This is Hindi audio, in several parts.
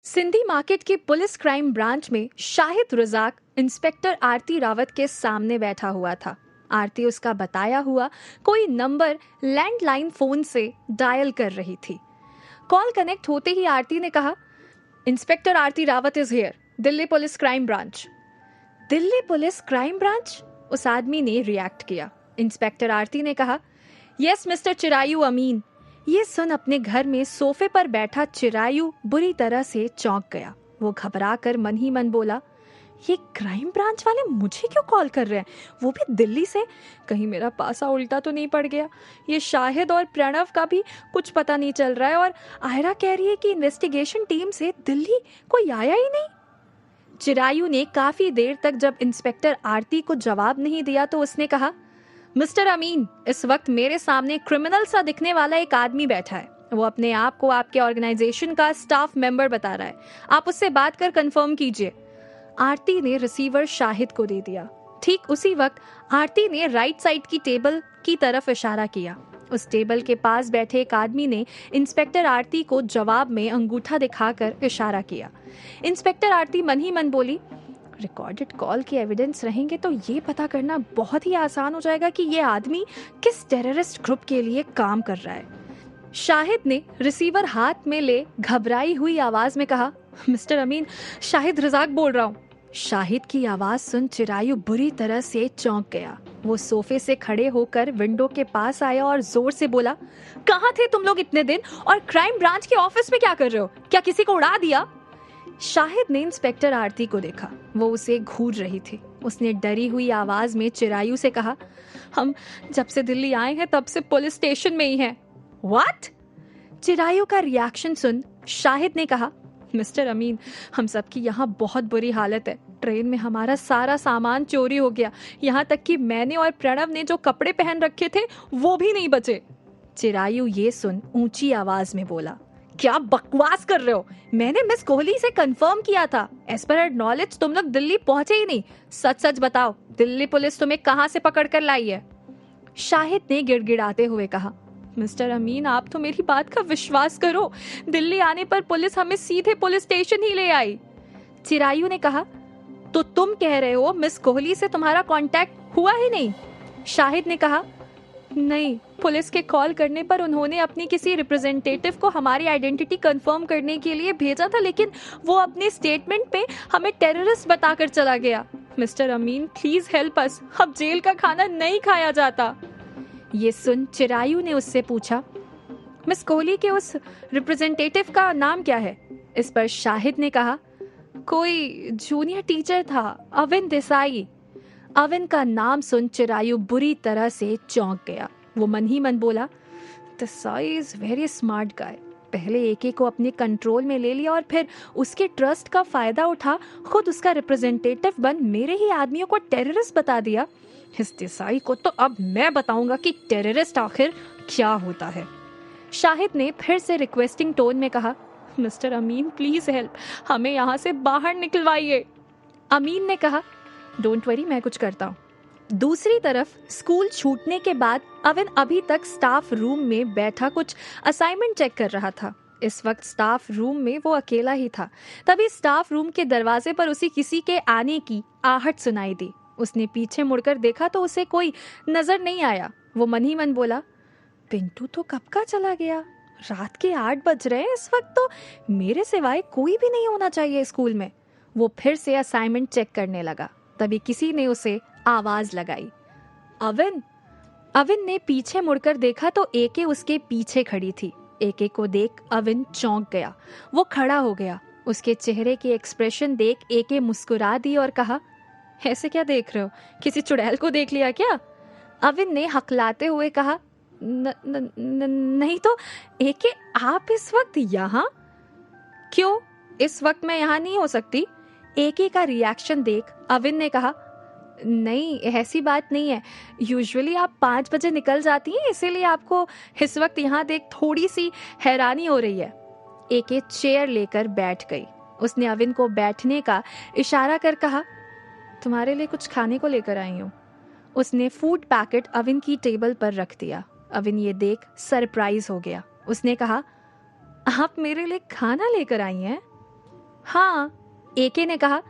सिंधी मार्केट की पुलिस क्राइम ब्रांच में शाहिद रजाक इंस्पेक्टर आरती रावत के सामने बैठा हुआ था। आरती उसका बताया हुआ कोई नंबर लैंडलाइन फोन से डायल कर रही थी। कॉल कनेक्ट होते ही आरती ने कहा, inspector Aarti Rawat is here, Delhi police crime branch. Delhi police crime branch? उस आदमी ने रिएक्ट किया। इंस्पेक्टर आरती ने कहा, यस मिस्टर चिरायू अमीन। ये सुन अपने घर में सोफे पर बैठा चिरायू बुरी तरह से चौंक गया। वो घबरा कर मन ही मन बोला, ये क्राइम ब्रांच वाले मुझे क्यों कॉल कर रहे हैं, वो भी दिल्ली से? कहीं मेरा पासा उल्टा तो नहीं पड़ गया? ये शाहिद और प्रणव का भी कुछ पता नहीं चल रहा है और आयरा कह रही है कि इन्वेस्टिगेशन टीम से दिल्ली कोई आया ही नहीं। चिरायू ने काफी देर तक जब इंस्पेक्टर आरती को जवाब नहीं दिया तो उसने कहा, मिस्टर अमीन, इस वक्त मेरे सामने क्रिमिनल सा दिखने वाला एक आदमी बैठा है। वो अपने आप को आपके ऑर्गेनाइजेशन का स्टाफ मेंबर बता रहा है। आप उससे बात कर कंफर्म कीजिए। आरती ने रिसीवर शाहिद को दे दिया। ठीक उसी वक्त आरती ने राइट साइड की टेबल की तरफ इशारा किया। उस टेबल के पास बैठे एक आदमी ने इंस्पेक्टर आरती को जवाब में अंगूठा दिखाकर इशारा किया। इंस्पेक्टर आरती मन ही मन बोली, रिकॉर्डेड कॉल के एविडेंस रहेंगे तो ये पता करना बहुत ही आसान हो जाएगा कि ये आदमी किस टेररिस्ट ग्रुप के लिए काम कर रहा है। शाहिद ने रिसीवर हाथ में ले घबराई हुई आवाज में कहा, मिस्टर अमीन, शाहिद रजाक बोल रहा हूँ। शाहिद की आवाज सुन चिरायू बुरी तरह से चौंक गया। वो सोफे से खड़े होकर विंडो के पास आया और जोर से बोला, कहाँ थे तुम लोग इतने दिन और क्राइम ब्रांच के ऑफिस में क्या कर रहे हो? क्या किसी को उड़ा दिया? शाहिद ने इंस्पेक्टर आरती को देखा। वो उसे घूर रही थी। उसने डरी हुई आवाज में चिरायू से कहा, हम जब से दिल्ली आए हैं तब से पुलिस स्टेशन में ही हैं। व्हाट? चिरायू का रिएक्शन सुन शाहिद ने कहा, मिस्टर अमीन, हम सबकी यहाँ बहुत बुरी हालत है। ट्रेन में हमारा सारा सामान चोरी हो गया। यहाँ तक कि मैंने और प्रणव ने जो कपड़े पहन रखे थे वो भी नहीं बचे। चिरायू ये सुन ऊंची आवाज में बोला, क्या बकवास कर रहे हो? मैंने मिस कोहली से कंफर्म किया था। एज पर नॉलेज तुम लोग दिल्ली पहुंचे ही नहीं। सच सच बताओ, दिल्ली पुलिस तुम्हें कहां से पकड़ कर लाई है? शाहिद ने गिड़गिड़ाते हुए कहा, मिस्टर अमीन, आप तो मेरी बात का विश्वास करो। दिल्ली आने पर पुलिस हमें सीधे पुलिस स्टेशन ही ले आई। चिरायू ने कहा, तो तुम कह रहे हो मिस कोहली से तुम्हारा कांटेक्ट हुआ ही नहीं? शाहिद ने कहा, नहीं, पुलिस के कॉल करने पर उन्होंने अपनी किसी रिप्रेजेंटेटिव को हमारी आइडेंटिटी कंफर्म करने के लिए भेजा था, लेकिन वो अपने स्टेटमेंट पे हमें टेररिस्ट बताकर चला गया। Mister Amin, please help us. अब जेल का खाना नहीं खाया जाता। ये सुन चिरायू ने उससे पूछा, मिस कोहली के उस रिप्रेजेंटेटिव का नाम क्या है? इस पर शाहिद ने कहा, कोई जूनियर टीचर था, अविन देसाई। अविन का नाम सुन चिरायू बुरी तरह से चौंक गया। वो मन ही मन बोला, Desai is very smart guy. पहले एके को अपने कंट्रोल में ले लिया और फिर उसके ट्रस्ट का फायदा उठा खुद उसका रिप्रेजेंटेटिव बन मेरे ही आदमियों को टेररिस्ट बता दिया। इस देसाई को तो अब मैं बताऊंगा कि टेररिस्ट आखिर क्या होता है। शाहिद ने फिर से रिक्वेस्टिंग टोन में कहा, मिस्टर अमीन, प्लीज हेल्प, हमें यहाँ से बाहर निकलवाइए। अमीन ने कहा, डोंट वरी, मैं कुछ करता हूँ। दूसरी तरफ स्कूल छूटने के बाद अविन अभी तक स्टाफ रूम में बैठा कुछ असाइनमेंट चेक कर रहा था। इस वक्त स्टाफ रूम में वो अकेला ही था। तभी स्टाफ रूम के दरवाजे पर उसे किसी के आने की आहट सुनाई दी। उसने पीछे मुड़कर देखा तो उसे कोई नजर नहीं आया। वो मन ही मन बोला, पिंटू तो कब का चला गया? रात के 8 बज रहे हैं। इस वक्त तो मेरे सिवाय कोई भी नहीं होना चाहिए स्कूल में। वो फिर से असाइनमेंट चेक करने लगा। तभी किसी ने उसे आवाज लगाई, अविन। अविन ने पीछे मुड़कर देखा तो एके उसके पीछे खड़ी थी। एके को देख अविन चौंक गया। वो खड़ा हो गया। उसके चेहरे के एक्सप्रेशन देख एके मुस्कुरा दी और कहा, ऐसे क्या देख रहे हो? किसी चुड़ैल को देख लिया क्या? अविन ने हकलाते हुए कहा, नहीं तो। एके, आप इस वक्त यहाँ? क्यों? इस वक्त मैं यहाँ नहीं हो सकती। एके का रिएक्शन देख अविन ने कहा, नहीं, ऐसी बात नहीं है। यूजुअली आप 5 बजे निकल जाती हैं, इसीलिए आपको इस वक्त यहाँ देख थोड़ी सी हैरानी हो रही है। एके चेयर लेकर बैठ गई। उसने अविन को बैठने का इशारा कर कहा, तुम्हारे लिए कुछ खाने को लेकर आई हूँ। उसने फूड पैकेट अविन की टेबल पर रख दिया। अविन ये देख सरप्राइज हो गया। उसने कहा, आप मेरे लिए खाना लेकर आई हैं? हाँ, एके ने कहा,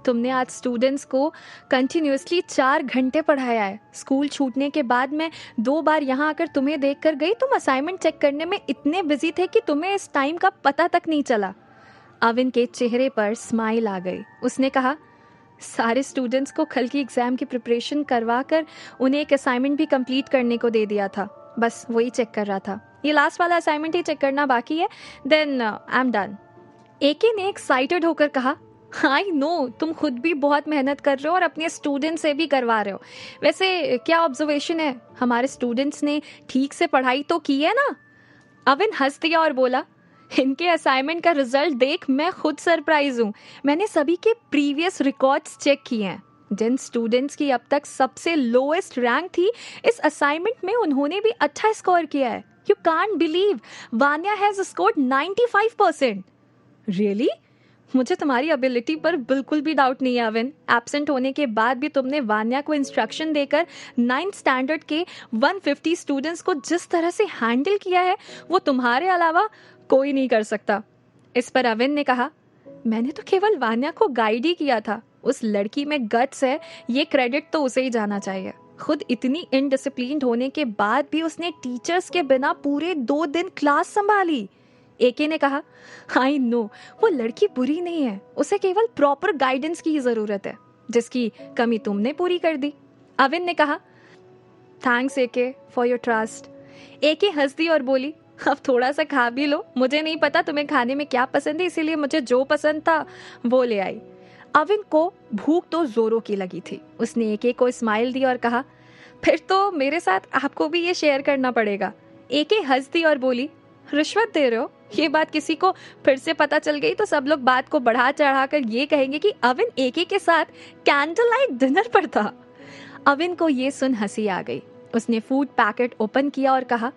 तुमने आज स्टूडेंट्स को कंटिन्यूअसली 4 घंटे पढ़ाया है। स्कूल छूटने के बाद मैं 2 बार यहाँ आकर तुम्हें देखकर गई। तुम असाइनमेंट चेक करने में इतने बिजी थे कि तुम्हें इस टाइम का पता तक नहीं चला। अविन के चेहरे पर स्माइल आ गई। उसने कहा, सारे स्टूडेंट्स को कल की एग्जाम की प्रिपरेशन करवा कर उन्हें एक असाइनमेंट भी कंप्लीट करने को दे दिया था। बस वही चेक कर रहा था। ये लास्ट वाला असाइनमेंट ही चेक करना बाकी है, देन आई एम डन। एके ने एक्साइटेड होकर कहा, आई नो, तुम खुद भी बहुत मेहनत कर रहे हो और अपने स्टूडेंट से भी करवा रहे हो। वैसे क्या ऑब्जर्वेशन है, हमारे स्टूडेंट्स ने ठीक से पढ़ाई तो की है ना? अविन हंस दिया और बोला, इनके असाइनमेंट का रिजल्ट देख मैं खुद सरप्राइज हूँ। मैंने सभी के प्रीवियस रिकॉर्ड्स चेक किए हैं। जिन स्टूडेंट्स की अब तक सबसे लोएस्ट रैंक थी, इस असाइनमेंट में उन्होंने भी अच्छा स्कोर किया है। You can't believe, Vanya has scored 95%। Really? मुझे तुम्हारी एबिलिटी पर बिल्कुल भी डाउट नहीं है अविन। एब्सेंट होने के बाद भी तुमने वान्या को इंस्ट्रक्शन देकर 9th स्टैंडर्ड के 150 स्टूडेंट्स को जिस तरह से हैंडल किया है, वो तुम्हारे अलावा कोई नहीं कर सकता। इस पर अविन ने कहा, मैंने तो केवल वान्या को गाइड ही किया था। उस लड़की में गट्स है, ये क्रेडिट तो उसे ही जाना चाहिए। खुद इतनी इनडिसिप्लिन्ड होने के बाद भी उसने टीचर्स के बिना पूरे 2 दिन क्लास संभाली। एके ने कहा, आई नो, वो लड़की बुरी नहीं है, उसे केवल प्रॉपर गाइडेंस की जरूरत है, जिसकी कमी तुमने पूरी कर दी। अविन ने कहा, thanks AK for your trust. AK हंस दी और बोली, अब थोड़ा सा खा भी लो। मुझे नहीं पता तुम्हें खाने में क्या पसंद है, इसीलिए मुझे जो पसंद था वो ले आई। अविन को भूख तो जोरों की लगी थी। उसने एके को स्माइल दी और कहा, फिर तो मेरे साथ आपको भी ये शेयर करना पड़ेगा। एके हंस दी और बोली, रिश्वत दे रहे हो? ये बात किसी को फिर से पता चल गई तो सब लोग बात को बढ़ा चढ़ा कर ये कहेंगे कि अविन एके के साथ कैंडल लाइट डिनर पर था। अविन को ये सुन हंसी आ गई। उसने फूड पैकेट ओपन किया और कहा,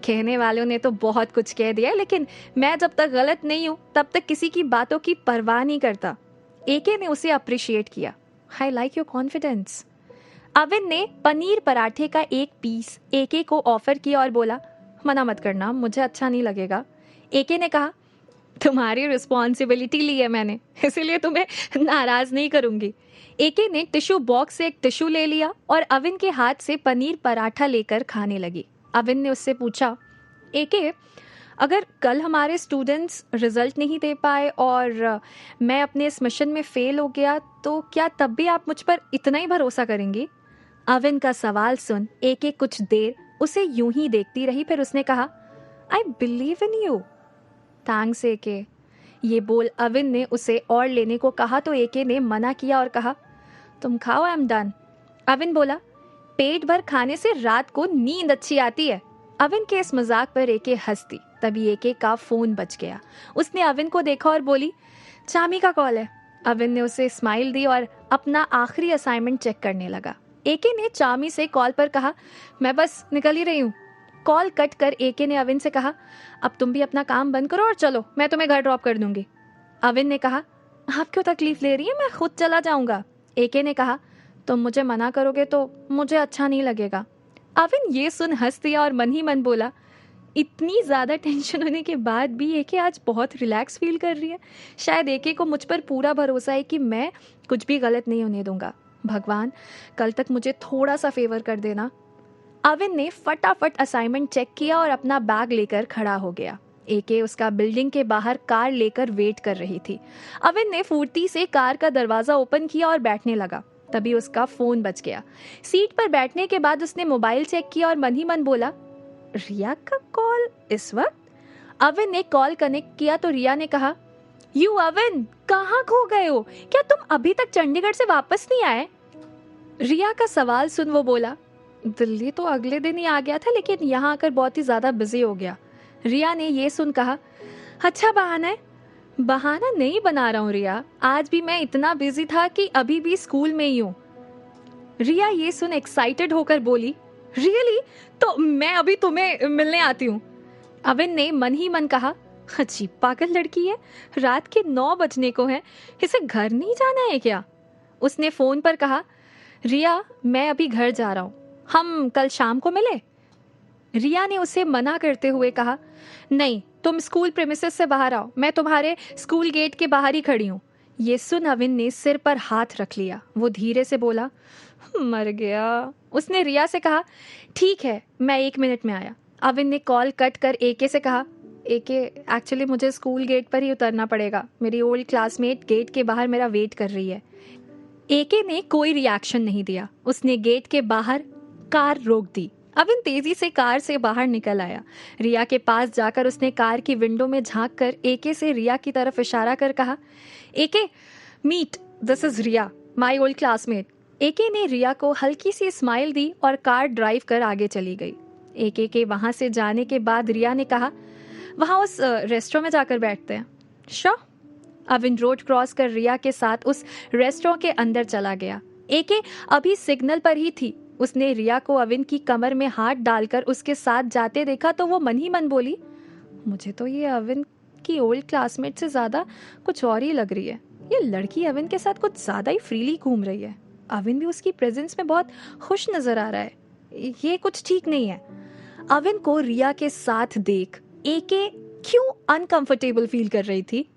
कहने वालों ने तो बहुत कुछ कह दिया, लेकिन मैं जब तक गलत नहीं हूं तब तक किसी की बातों की परवाह नहीं करता। एके ने उसे अप्रिशिएट किया। I like your confidence. Avin ने पनीर पराठे का एक पीस एके को ऑफर किया और बोला, मना मत करना, मुझे अच्छा नहीं लगेगा। एके ने कहा, तुम्हारी रिस्पॉन्सिबिलिटी ली है मैंने, इसीलिए तुम्हें नाराज नहीं करूंगी। एके ने टिश्यू बॉक्स से एक टिश्यू ले लिया और अविन के हाथ से पनीर पराठा लेकर खाने लगी। अविन ने उससे पूछा, एके, अगर कल हमारे स्टूडेंट्स रिजल्ट नहीं दे पाए और मैं अपने इस मिशन में फेल हो गया, तो क्या तब भी आप मुझ पर इतना ही भरोसा करेंगी? अविन का सवाल सुन एके कुछ देर उसे यूं ही देखती रही, फिर उसने कहा, I believe in you. Thanks AK. ये बोल अविन ने उसे और लेने को कहा तो एके ने मना किया और कहा, तुम खाओ, आई एम डन। अविन बोला, पेट भर खाने से रात को नींद अच्छी आती है। अविन के इस मजाक पर एके हंस दी। तभी एके का फोन बज गया। उसने अविन को देखा और बोली, चामी का कॉल है। अविन ने उसे स्माइल दी और अपना आखिरी असाइनमेंट चेक करने लगा। एके ने चामी से कॉल पर कहा, मैं बस निकल ही रही हूँ। कॉल कट कर एके ने अविन से कहा, अब तुम भी अपना काम बंद करो और चलो, मैं तुम्हें घर ड्रॉप कर दूंगी। अविन ने कहा, आप क्यों तकलीफ ले रही है, मैं खुद चला जाऊंगा। एके ने कहा, तुम मुझे मना करोगे तो मुझे अच्छा नहीं लगेगा। अविन ये सुन हंस दिया और मन ही मन बोला, इतनी ज्यादा टेंशन होने के बाद भी एके आज बहुत रिलैक्स फील कर रही है। शायद एके को मुझ पर पूरा भरोसा है कि मैं कुछ भी गलत नहीं होने दूंगा। भगवान, कल तक मुझे थोड़ा सा फेवर कर देना। अविन ने फटाफट असाइनमेंट चेक किया और अपना बैग लेकर खड़ा हो गया। एके उसका बिल्डिंग के बाहर कार लेकर वेट कर रही थी। अविन ने फुर्ती से कार का दरवाजा ओपन किया और बैठने लगा। तभी उसका फोन बज गया। सीट पर बैठने के बाद उसने मोबाइल चेक किया और मन ही मन बोला, रिया का कॉल इस वक्त? अविन ने कॉल कनेक्ट किया तो रिया ने कहा, यू अविन, कहाँ खो गए हो? क्या तुम अभी तक चंडीगढ़ से वापस नहीं आए? रिया का सवाल सुन वो बोला, दिल्ली तो अगले दिन ही आ गया था, लेकिन यहाँ आकर बहुत ही ज्यादा बिजी हो गया। रिया ने ये सुन कहा, अच्छा बहाना है? बहाना नहीं बना रहा हूँ रिया, आज भी मैं इतना बिजी था कि अभी भी स्कूल में ही हूँ। रिया ये सुन एक्साइटेड होकर बोली, रियली? तो मैं अभी तुम्हें मिलने आती हूँ। अविन ने मन ही मन कहा, अजीब पागल लड़की है, रात के 9 बजने को है, इसे घर नहीं जाना है क्या? उसने फोन पर कहा, रिया मैं अभी घर जा रहा हूँ, हम कल शाम को मिले। रिया ने उसे मना करते हुए कहा, नहीं, तुम स्कूल प्रेमिसेस से बाहर आओ, मैं तुम्हारे स्कूल गेट के बाहर ही खड़ी हूँ। ये सुन अविन ने सिर पर हाथ रख लिया। वो धीरे से बोला, मर गया। उसने रिया से कहा, ठीक है, मैं 1 मिनट में आया। अविन ने कॉल कट कर एके से कहा, एके, एक्चुअली मुझे स्कूल गेट पर ही उतरना पड़ेगा, मेरी ओल्ड क्लासमेट गेट के बाहर मेरा वेट कर रही है। एके ने कोई रिएक्शन नहीं दिया। उसने गेट के बाहर कार रोक दी। अविन तेजी से कार से बाहर निकल आया। रिया के पास जाकर उसने कार की विंडो में झांक कर एके से रिया की तरफ इशारा कर कहा, AK, meet, this is Riya, my old classmate. AK ने रिया को हल्की सी स्माइल दी और कार ड्राइव कर आगे चली गई। एके के वहां से जाने के बाद रिया ने कहा, वहां उस रेस्टोरेंट में जाकर बैठते हैं। श्योर। अविन रोड क्रॉस कर रिया के साथ उस रेस्टोरेंट के अंदर चला गया। एके अभी सिग्नल पर ही थी। उसने रिया को अविन की कमर में हाथ डालकर उसके साथ जाते देखा तो वो मन ही मन बोली, मुझे तो ये अविन की ओल्ड क्लासमेट से ज्यादा कुछ और ही लग रही है। ये लड़की अविन के साथ कुछ ज्यादा ही फ्रीली घूम रही है। अविन भी उसकी प्रेजेंस में बहुत खुश नजर आ रहा है। ये कुछ ठीक नहीं है। अविन को रिया के साथ देख एके क्यों अनकंफर्टेबल फील कर रही थी।